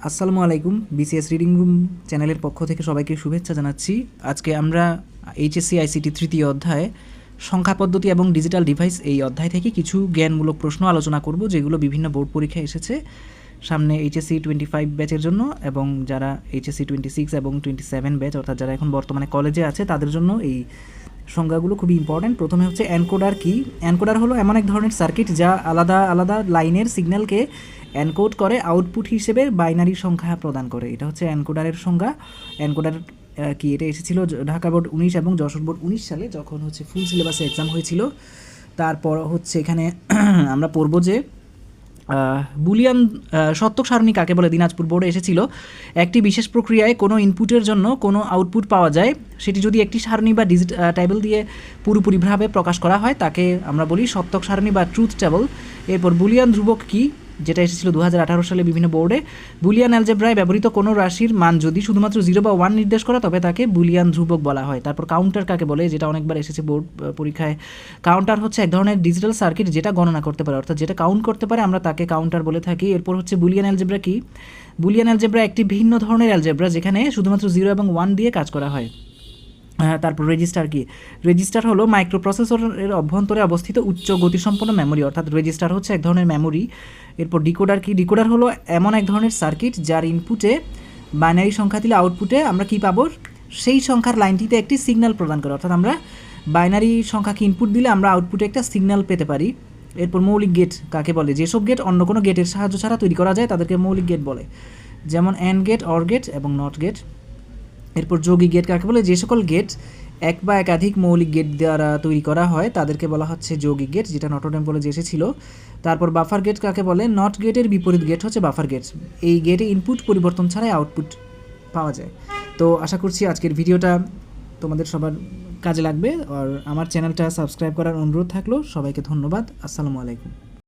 আসসালামু আলাইকুম। BCS reading room চ্যানেলের পক্ষ থেকে সবাইকে শুভেচ্ছা জানাচ্ছি। আজকে আমরা এইচএসসি আইসিটি তৃতীয় অধ্যায়ে সংখ্যা পদ্ধতি এবং ডিজিটাল ডিভাইস এই অধ্যায় থেকে কিছু জ্ঞানমূলক প্রশ্ন আলোচনা করব, যেগুলো বিভিন্ন বোর্ড পরীক্ষায় এসেছে সামনে এইচএসসি 25 ব্যাচের জন্য, এবং যারা এইচএসসি 26 এবং 27 ব্যাচ অর্থাৎ যারা এখন বর্তমানে কলেজে আছে তাদের জন্য এই সংজ্ঞাগুলো খুবই ইম্পর্ট্যান্ট। প্রথমে হচ্ছে এনকোডার কি। এনকোডার হলো এমন এক ধরনের সার্কিট যা আলাদা আলাদা লাইনের সিগন্যালকে এনকোড করে আউটপুট হিসেবে বাইনারি সংখ্যা প্রদান করে। এটা হচ্ছে এনকোডারের সংজ্ঞা। এনকোডার কি, এটা এসেছিল ঢাকা বোর্ড 19 এবং যশোর বোর্ড 19 সালে, যখন হচ্ছে ফুল সিলেবাসে এক্সাম হয়েছিল। তারপর হচ্ছে এখানে আমরা পড়ব যে বুলিয়ান সত্যক সারণী কাকে বলে। দিনাজপুর বোর্ডে এসেছিল, একটি বিশেষ প্রক্রিয়ায় কোনো ইনপুটের জন্য কোনো আউটপুট পাওয়া যায়, সেটি যদি একটি সারণী বা ডিজিট টেবিল দিয়ে পুরোপুরিভাবে প্রকাশ করা হয় তাকে আমরা বলি সত্যক সারণী বা ট্রুথ টেবল। এরপর বুলিয়ান ধ্রুবক কি, যেটা এসেছিল 2018 সালে বিভিন্ন বোর্ডে। বুলিয়ান অ্যালজেব্রায় ব্যবহৃত কোনো রাশির মান যদি শুধুমাত্র 0 বা 1 নির্দেশ করে তবে তাকে বুলিয়ান ধ্রুবক বলা হয়। তারপর কাউন্টার কাকে বলে, যেটা অনেকবার এসেছে বোর্ড পরীক্ষায়। কাউন্টার হচ্ছে এক ধরনের ডিজিটাল সার্কিট যেটা গণনা করতে পারে, অর্থাৎ যেটা কাউন্ট করতে পারে, আমরা তাকে কাউন্টার বলে থাকি। এরপর হচ্ছে বুলিয়ান অ্যালজেব্রা কি। বুলিয়ান অ্যালজেব্রা একটি ভিন্ন ধরনের অ্যালজেব্রা যেখানে শুধুমাত্র 0 এবং 1 দিয়ে কাজ করা হয়। তারপর রেজিস্টার কি। রেজিস্টার হলো মাইক্রোপ্রসেসরের অভ্যন্তরে অবস্থিত উচ্চ গতিসম্পন্ন মেমোরি, অর্থাৎ রেজিস্টার হচ্ছে এক ধরনের মেমোরি। এরপর ডিকোডার কি। ডিকোডার হলো এমন এক ধরনের সার্কিট যার ইনপুটে বাইনারি সংখ্যা দিলে আউটপুটে আমরা কি পাবো, সেই সংখ্যার লাইনটিতে একটি সিগন্যাল প্রদান করে, অর্থাৎ আমরা বাইনারি সংখ্যাকে ইনপুট দিলে আমরা আউটপুটে একটা সিগন্যাল পেতে পারি। এরপর মৌলিক গেট কাকে বলে। যেসব গেট অন্য কোনো গেটের সাহায্য ছাড়া তৈরি করা যায় তাদেরকে মৌলিক গেট বলে, যেমন অ্যান্ড গেট, অর গেট এবং নট গেট। এরপর যৌগিক গেট কাকে বলে। যে সকল গেট এক বা একাধিক মৌলিক গেট দ্বারা তৈরি করা হয় তাদেরকে বলা হচ্ছে যৌগিক গেট, যেটা নটরডেম কলেজে এসেছিল। তারপর বাফার গেট কাকে বলে। নট গেটের বিপরীত গেট হচ্ছে বাফার গেট। এই গেটে ইনপুট পরিবর্তন ছাড়াই আউটপুট পাওয়া যায়। তো আশা করছি আজকের ভিডিওটা তোমাদের সবার কাজে লাগবে। আর আমার চ্যানেলটা সাবস্ক্রাইব করার অনুরোধ থাকলো। সবাইকে ধন্যবাদ। আসসালামু আলাইকুম।